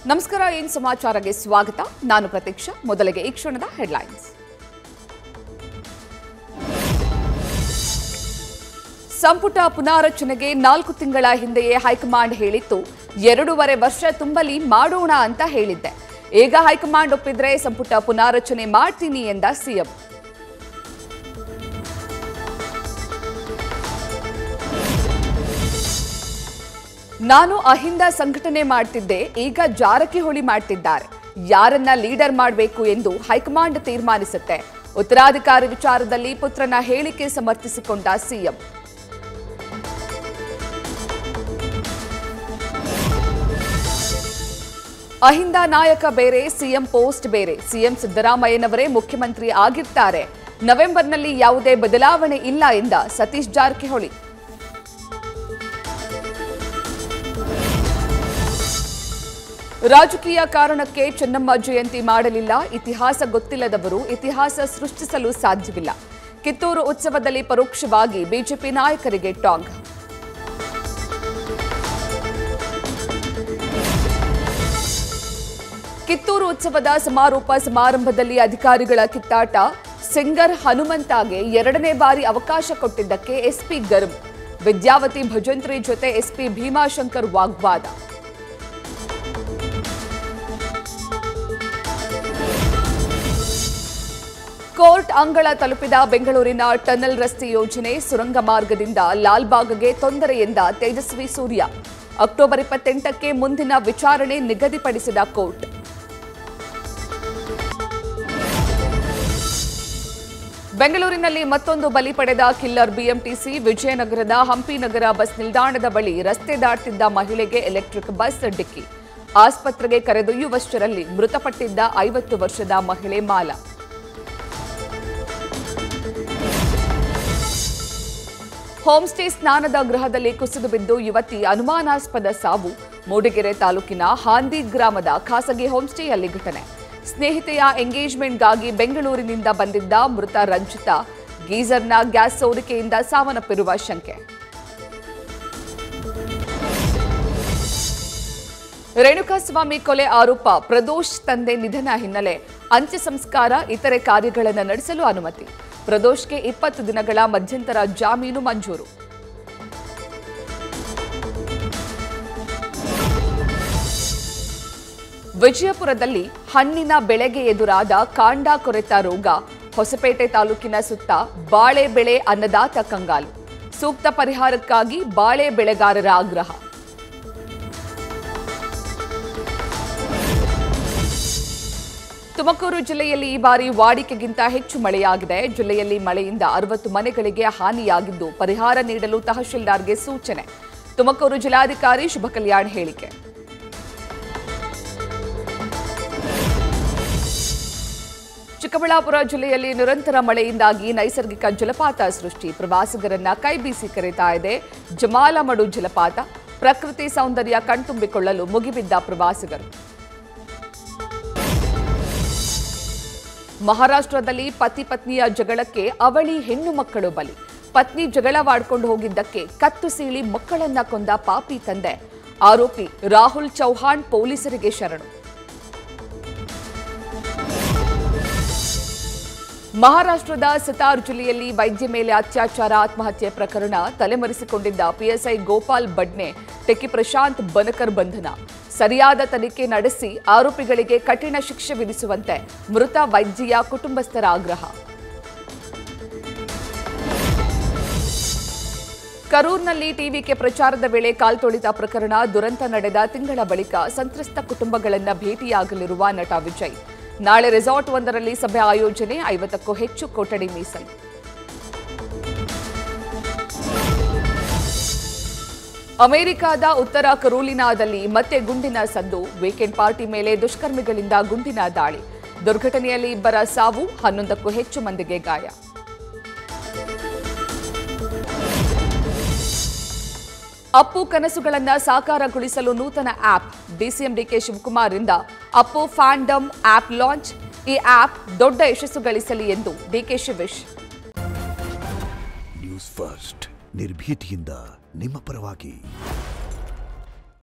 ನಮಸ್ಕಾರ, ಏನ್ ಸಮಾಚಾರಕ್ಕೆ ಸ್ವಾಗತ. ನಾನು ಪ್ರತೀಕ್ಷಾ. ಮೊದಲಿಗೆ ಈ ಕ್ಷಣದ ಹೆಡ್ಲೈನ್ಸ್. ಸಂಪುಟ ಪುನಾರಚನೆಗೆ 4 ತಿಂಗಳ ಹಿಂದೆಯೇ ಹೈಕಮಾಂಡ್ ಹೇಳಿತ್ತು. 2.5 ವರ್ಷ ತುಂಬಲಿ ಮಾಡೋಣ ಅಂತ ಹೇಳಿದ್ದೆ. ಈಗ ಹೈಕಮಾಂಡ್ ಒಪ್ಪಿದ್ರೆ ಸಂಪುಟ ಪುನಾರಚನೆ ಮಾಡ್ತೀನಿ ಎಂದ ಸಿಎಂ. ನಾನು ಅಹಿಂದ ಸಂಘಟನೆ ಮಾಡ್ತಿದ್ದೆ, ಈಗ ಜಾರಕಿಹೊಳಿ ಮಾಡ್ತಿದ್ದಾರೆ. ಯಾರನ್ನ ಲೀಡರ್ ಮಾಡಬೇಕು ಎಂದು ಹೈಕಮಾಂಡ್ ತೀರ್ಮಾನಿಸುತ್ತೆ. ಉತ್ತರಾಧಿಕಾರಿ ವಿಚಾರದಲ್ಲಿ ಪುತ್ರನ ಹೇಳಿಕೆ ಸಮರ್ಥಿಸಿಕೊಂಡ ಸಿಎಂ. ಅಹಿಂದ ನಾಯಕ ಬೇರೆ, ಸಿಎಂ ಪೋಸ್ಟ್ ಬೇರೆ. ಸಿಎಂ ಸಿದ್ದರಾಮಯ್ಯನವರೇ ಮುಖ್ಯಮಂತ್ರಿ ಆಗಿರ್ತಾರೆ. ನವೆಂಬರ್ನಲ್ಲಿ ಯಾವುದೇ ಬದಲಾವಣೆ ಇಲ್ಲ ಎಂದ ಸತೀಶ್ ಜಾರಕಿಹೊಳಿ. ರಾಜಕೀಯ ಕಾರಣಕ್ಕೆ ಚೆನ್ನಮ್ಮ ಜಯಂತಿ ಮಾಡಲಿಲ್ಲ. ಇತಿಹಾಸ ಗೊತ್ತಿಲ್ಲದವರು ಇತಿಹಾಸ ಸೃಷ್ಟಿಸಲು ಸಾಧ್ಯವಿಲ್ಲ. ಕಿತ್ತೂರು ಉತ್ಸವದಲ್ಲಿ ಪರೋಕ್ಷವಾಗಿ ಬಿಜೆಪಿ ನಾಯಕರಿಗೆ ಟಾಂಗ್. ಕಿತ್ತೂರು ಉತ್ಸವದ ಸಮಾರೋಪ ಸಮಾರಂಭದಲ್ಲಿ ಅಧಿಕಾರಿಗಳ ಕಿತ್ತಾಟ. ಸಿಂಗರ್ ಹನುಮಂತಾಗೆ 2ನೇ ಬಾರಿ ಅವಕಾಶ ಕೊಟ್ಟಿದ್ದಕ್ಕೆ ಎಸ್ಪಿ ಗರಂ. ವಿದ್ಯಾವತಿ ಭಜಂತ್ರಿ ಜೊತೆ ಎಸ್ಪಿ ಭೀಮಾಶಂಕರ್ ವಾಗ್ವಾದ. ಕೋರ್ಟ್ ಅಂಗಳ ತಲುಪಿದ ಬೆಂಗಳೂರಿನ ಟನಲ್ ರಸ್ತೆ ಯೋಜನೆ. ಸುರಂಗ ಮಾರ್ಗದಿಂದ ಲಾಲ್ಬಾಗ್ಗೆ ತೊಂದರೆ ಎಂದ ತೇಜಸ್ವಿ ಸೂರ್ಯ. ಅಕ್ಟೋಬರ್ 28ಕ್ಕೆ ಮುಂದಿನ ವಿಚಾರಣೆ ನಿಗದಿಪಡಿಸಿದ ಕೋರ್ಟ್. ಬೆಂಗಳೂರಿನಲ್ಲಿ ಮತ್ತೊಂದು ಬಲಿ ಪಡೆದ ಕಿಲ್ಲರ್ ಬಿಎಂಟಿಸಿ. ವಿಜಯನಗರದ ಹಂಪಿನಗರ ಬಸ್ ನಿಲ್ದಾಣದ ಬಳಿ ರಸ್ತೆ ದಾಟ್ತಿದ್ದ ಮಹಿಳೆಗೆ ಎಲೆಕ್ಟ್ರಿಕ್ ಬಸ್ ಡಿಕ್ಕಿ. ಆಸ್ಪತ್ರೆಗೆ ಕರೆದೊಯ್ಯುವಷ್ಟರಲ್ಲಿ ಮೃತಪಟ್ಟಿದ್ದ 50 ವರ್ಷದ ಮಹಿಳೆ ಮಾಲಾ. ಹೋಂಸ್ಟೇ ಸ್ನಾನದ ಗೃಹದಲ್ಲಿ ಕುಸಿದು ಬಿದ್ದು ಯುವತಿ ಅನುಮಾನಾಸ್ಪದ ಸಾವು. ಮೂಡಿಗೆರೆ ತಾಲೂಕಿನ ಹಾಂದಿ ಗ್ರಾಮದ ಖಾಸಗಿ ಹೋಂಸ್ಟೇಯಲ್ಲಿ ಘಟನೆ. ಸ್ನೇಹಿತೆಯ ಎಂಗೇಜ್ಮೆಂಟ್ಗಾಗಿ ಬೆಂಗಳೂರಿನಿಂದ ಬಂದಿದ್ದ ಮೃತ ರಂಜಿತಾ ಗೀಸರ್ನ ಗ್ಯಾಸ್ ಸೋರಿಕೆಯಿಂದ ಸಾವನ್ನಪ್ಪಿರುವ ಶಂಕೆ. ರೇಣುಕಾಸ್ವಾಮಿ ಕೊಲೆ ಆರೋಪ ಪ್ರದೋಷ್ ತಂದೆ ನಿಧನ ಹಿನ್ನೆಲೆ ಅಂತ್ಯ ಸಂಸ್ಕಾರ, ಇತರೆ ಕಾರ್ಯಗಳನ್ನು ನಡೆಸಲು ಅನುಮತಿ. ಪ್ರದೋಷ್ಗೆ 20 ದಿನಗಳ ಮಧ್ಯಂತರ ಜಾಮೀನು ಮಂಜೂರು. ವಿಜಯಪುರದಲ್ಲಿ ಹಣ್ಣಿನ ಬೆಳೆಗೆ ಎದುರಾದ ಕಾಂಡ ಕೊರೆತ ರೋಗ. ಹೊಸಪೇಟೆ ತಾಲೂಕಿನ ಸುತ್ತ ಬಾಳೆ ಬೆಳೆ ಅನ್ನದಾತ ಕಂಗಾಲು. ಸೂಕ್ತ ಪರಿಹಾರಕ್ಕಾಗಿ ಬಾಳೆ ಬೆಳೆಗಾರರ ಆಗ್ರಹ. ತುಮಕೂರು ಜಿಲ್ಲೆಯಲ್ಲಿ ಈ ಬಾರಿ ವಾಡಿಕೆಗಿಂತ ಹೆಚ್ಚು ಮಳೆಯಾಗಿದೆ. ಜಿಲ್ಲೆಯಲ್ಲಿ ಮಳೆಯಿಂದ 60 ಮನೆಗಳಿಗೆ ಹಾನಿಯಾಗಿದ್ದು ಪರಿಹಾರ ನೀಡಲು ತಹಶೀಲ್ದಾರ್ಗೆ ಸೂಚನೆ. ತುಮಕೂರು ಜಿಲ್ಲಾಧಿಕಾರಿ ಶುಭ ಕಲ್ಯಾಣ್ ಹೇಳಿಕೆ. ಚಿಕ್ಕಬಳ್ಳಾಪುರ ಜಿಲ್ಲೆಯಲ್ಲಿ ನಿರಂತರ ಮಳೆಯಿಂದಾಗಿ ನೈಸರ್ಗಿಕ ಜಲಪಾತ ಸೃಷ್ಟಿ. ಪ್ರವಾಸಿಗರನ್ನ ಕೈಬೀಸಿ ಕರೆತಾ ಇದೆ ಜಮಾಲಮಡು ಜಲಪಾತ. ಪ್ರಕೃತಿ ಸೌಂದರ್ಯ ಕಣ್ತುಂಬಿಕೊಳ್ಳಲು ಮುಗಿಬಿದ್ದ ಪ್ರವಾಸಿಗರು. ಮಹಾರಾಷ್ಟ್ರದಲ್ಲಿ ಪತಿ ಪತ್ನಿಯ ಜಗಳಕ್ಕೆ ಅವಳಿ ಹೆಣ್ಣು ಮಕ್ಕಳು ಬಲಿ. ಪತ್ನಿ ಜಗಳವಾಡ್ಕೊಂಡು ಹೋಗಿದ್ದಕ್ಕೆ ಕತ್ತು ಸೀಳಿ ಮಕ್ಕಳನ್ನ ಕೊಂದ ಪಾಪಿ ತಂದೆ. ಆರೋಪಿ ರಾಹುಲ್ ಚೌಹಾಣ್ ಪೊಲೀಸರಿಗೆ ಶರಣು. ಮಹಾರಾಷ್ಟ್ರದ ಸತಾರ್ ಜಿಲ್ಲೆಯಲ್ಲಿ ವೈದ್ಯ ಮೇಲೆ ಅತ್ಯಾಚಾರ ಆತ್ಮಹತ್ಯೆ ಪ್ರಕರಣ. ತಲೆಮರೆಸಿಕೊಂಡಿದ್ದ ಪಿಎಸ್ಐ ಗೋಪಾಲ್ ಬಡ್ನೆ, ಟೆಕ್ಕಿ ಪ್ರಶಾಂತ್ ಬನಕರ್ ಬಂಧನ. ಸರಿಯಾದ ತನಿಖೆ ನಡೆಸಿ ಆರೋಪಿಗಳಿಗೆ ಕಠಿಣ ಶಿಕ್ಷೆ ವಿಧಿಸುವಂತೆ ಮೃತ ವೈದ್ಯೆಯ ಕುಟುಂಬಸ್ಥರ ಆಗ್ರಹ. ಕರೂರ್ನಲ್ಲಿ ಟಿವಿಕೆ ಪ್ರಚಾರದ ವೇಳೆ ಕಾಲ್ತೊಳಿತ ಪ್ರಕರಣ. ದುರಂತ ನಡೆದ ತಿಂಗಳ ಬಳಿಕ ಸಂತ್ರಸ್ತ ಕುಟುಂಬಗಳನ್ನು ಭೇಟಿಯಾಗಲಿರುವ ನಟ ವಿಜಯ್. ನಾಳೆ ರೆಸಾರ್ಟ್ ಒಂದರಲ್ಲಿ ಸಭೆ ಆಯೋಜನೆ. 50ಕ್ಕೂ ಹೆಚ್ಚು ಕೊಠಡಿ ಮೀಸಲು. ಅಮೆರಿಕದ ಉತ್ತರ ಕರೋಲಿನಾದಲ್ಲಿ ಮತ್ತೆ ಗುಂಡಿನ ಸದ್ದು. ವೀಕೆಂಡ್ ಪಾರ್ಟಿ ಮೇಲೆ ದುಷ್ಕರ್ಮಿಗಳಿಂದ ಗುಂಡಿನ ದಾಳಿ. ದುರ್ಘಟನೆಯಲ್ಲಿ 2 ಸಾವು, 11ಕ್ಕೂ ಹೆಚ್ಚು ಮಂದಿಗೆ ಗಾಯ. ಅಪ್ಪು ಕನಸುಗಳನ್ನು ಸಾಕಾರಗೊಳಿಸಲು ನೂತನ ಆಪ್. ಡಿಸಿಎಂ ಡಿಕೆ ಶಿವಕುಮಾರ್ ಇಂದ ಅಪ್ಪು ಫ್ಯಾಂಡಮ್ ಆಪ್ ಲಾಂಚ್. ಈ ಆಪ್ ದೊಡ್ಡ ಯಶಸ್ಸು ಗಳಿಸಲಿ ಎಂದು ಡಿಕೆ ಶಿವೇಶ್. ನ್ಯೂಸ್ ಫಸ್ಟ್ ನಿರ್ಭೀತಿಯಿಂದ ನಿಮ್ಮ ಪರವಾಗಿ.